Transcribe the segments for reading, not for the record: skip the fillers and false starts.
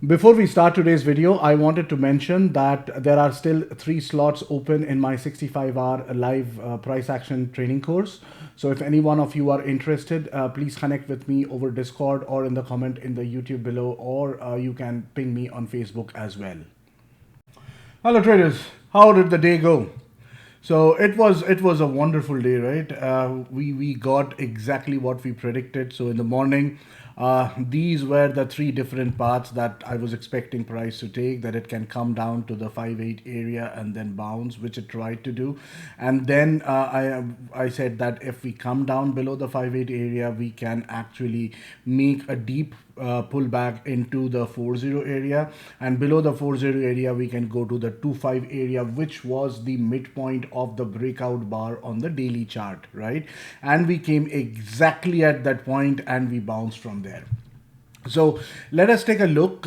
Before we start today's video, I wanted to mention that there are still 3 slots open in my 65-hour live price action training course. So if any one of you are interested, please connect with me over Discord or in the comment in the YouTube below, or you can ping me on Facebook as well. Hello traders, how did the day go? So it was a wonderful day, right? We got exactly what we predicted. So in the morning, these were the 3 different paths that I was expecting price to take. That it can come down to the 5-8 area and then bounce, which it tried to do. And then I said that if we come down below the 5-8 area, we can actually make a deep pullback into the 4-0 area, and below the 4-0 area we can go to the 2-5 area, which was the midpoint of the breakout bar on the daily chart, right? And we came exactly at that point and we bounced from there. So let us take a look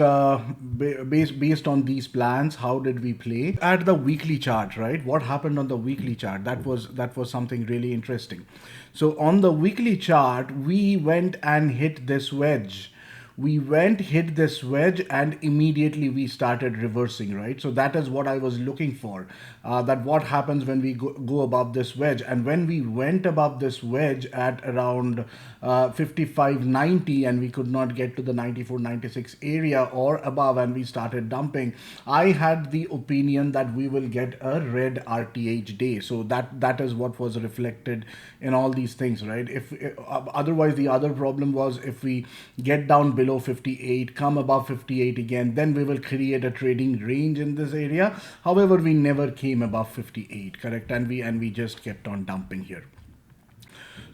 based on these plans. How did we play at the weekly chart, right? What happened on the weekly chart? That was something really interesting. So on the weekly chart, we went and hit this wedge. Hit this wedge, and immediately we started reversing, right? So that is what I was looking for, that what happens when we go above this wedge. And when we went above this wedge at around 55.90 and we could not get to the 94.96 area or above, and we started dumping, I had the opinion that we will get a red RTH day. So that is what was reflected in all these things, right? If otherwise, the other problem was if we get down below 58, come above 58 again, then we will create a trading range in this area. However, we never came above 58, correct? And we just kept on dumping here.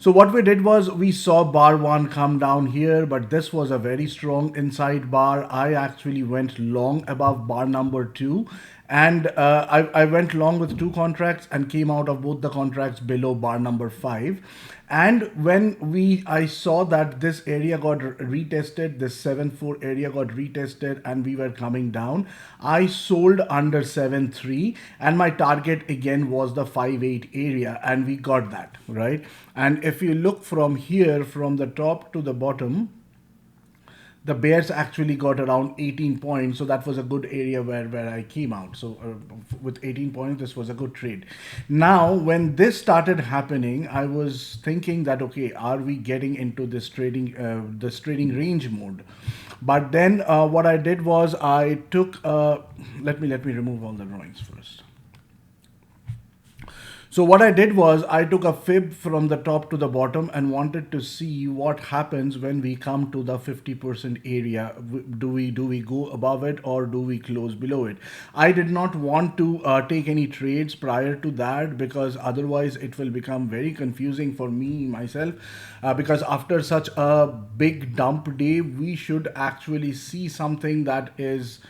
So what we did was we saw bar 1 come down here, but this was a very strong inside bar. I actually went long above bar number 2, and I went long with 2 contracts and came out of both the contracts below bar number 5. And when I saw that this area got retested, this 7-4 area got retested, and we were coming down, I sold under 7-3, and my target again was the 5-8 area, and we got that, right? And if you look from here, from the top to the bottom, the bears actually got around 18 points, so that was a good area where I came out. So with 18 points, this was a good trade. Now when this started happening, I was thinking that, okay, are we getting into this trading range mode? But then what I did was I took let me remove all the drawings first. So what I did was I took a fib from the top to the bottom and wanted to see what happens when we come to the 50% area. Do we go above it, or do we close below it? I did not want to take any trades prior to that, because otherwise it will become very confusing for me myself, because after such a big dump day, we should actually see something that is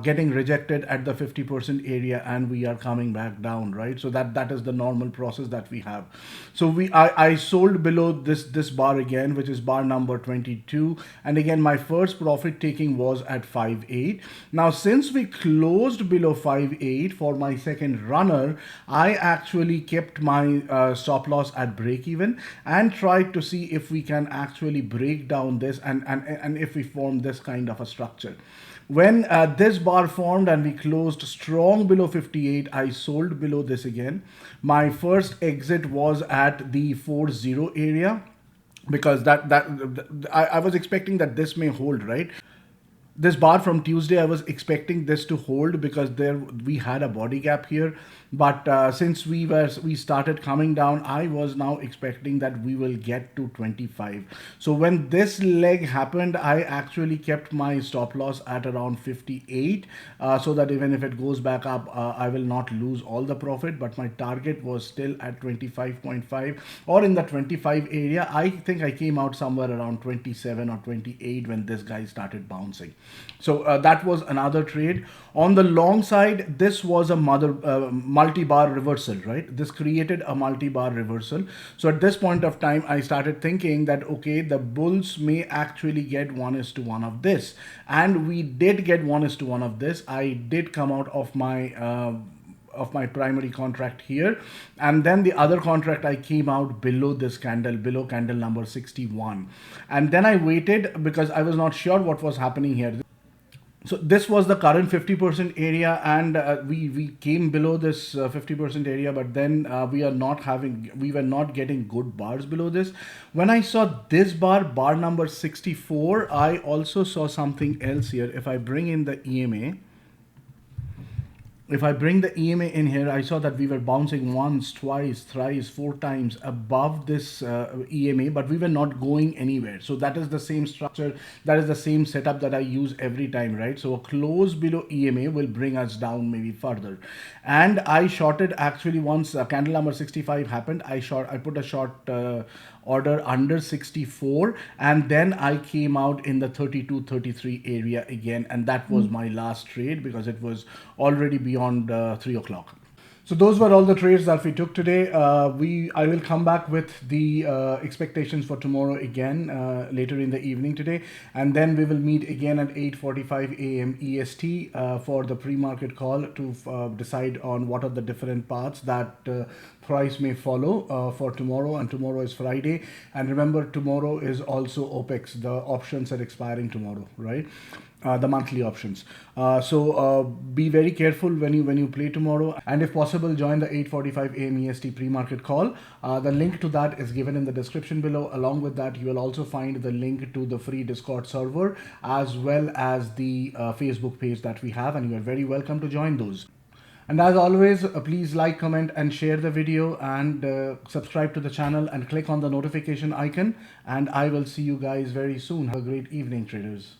getting rejected at the 50% area and we are coming back down, right? So that is the normal process that we have. So I sold below this bar again, which is bar number 22, and again my first profit taking was at 5.8. Now since we closed below 5.8 for my second runner, I actually kept my stop loss at break even and tried to see if we can actually break down this and if we form this kind of a structure. When this bar formed and we closed strong below 58, I sold below this again. My first exit was at the 4-0 area, because I was expecting that this may hold, right? This bar from Tuesday, I was expecting this to hold because we had a body gap here. But since we started coming down, I was now expecting that we will get to 25. So when this leg happened, I actually kept my stop loss at around 58, so that even if it goes back up, I will not lose all the profit. But my target was still at 25.5 or in the 25 area. I think I came out somewhere around 27 or 28 when this guy started bouncing. So that was another trade. On the long side, this was a multi-bar reversal, right? This created a multi-bar reversal. So at this point of time, I started thinking that, okay, the bulls may actually get 1:1 of this. And we did get 1:1 of this. I did come out of my primary contract here, and then the other contract I came out below this candle, below candle number 61, and then I waited because I was not sure what was happening here. So this was the current 50% area, and we came below this 50% area, but then we were not getting good bars below this. When I saw this bar number 64, I also saw something else here. If I bring in the EMA, if I bring the EMA in here, I saw that we were bouncing once, twice, thrice, four times above this EMA, but we were not going anywhere. So that is the same structure, that is the same setup that I use every time, right? So a close below EMA will bring us down maybe further. And I shorted actually once candle number 65 happened. I put a short order under 64, and then I came out in the 32 33 area again, and that was my last trade because it was already beyond 3 o'clock. So those were all the trades that we took today. I will come back with the expectations for tomorrow again later in the evening today, and then we will meet again at 8:45 a.m. EST for the pre-market call to decide on what are the different paths that price may follow for tomorrow. And tomorrow is Friday, and remember, tomorrow is also OPEX. The options are expiring tomorrow, right? The monthly options. So be very careful when you play tomorrow, and if possible, join the 8:45 a.m. EST pre-market call. The link to that is given in the description below. Along with that, you will also find the link to the free Discord server as well as the Facebook page that we have, and you are very welcome to join those. And as always, please like, comment, and share the video, and subscribe to the channel and click on the notification icon. And I will see you guys very soon. Have a great evening, traders.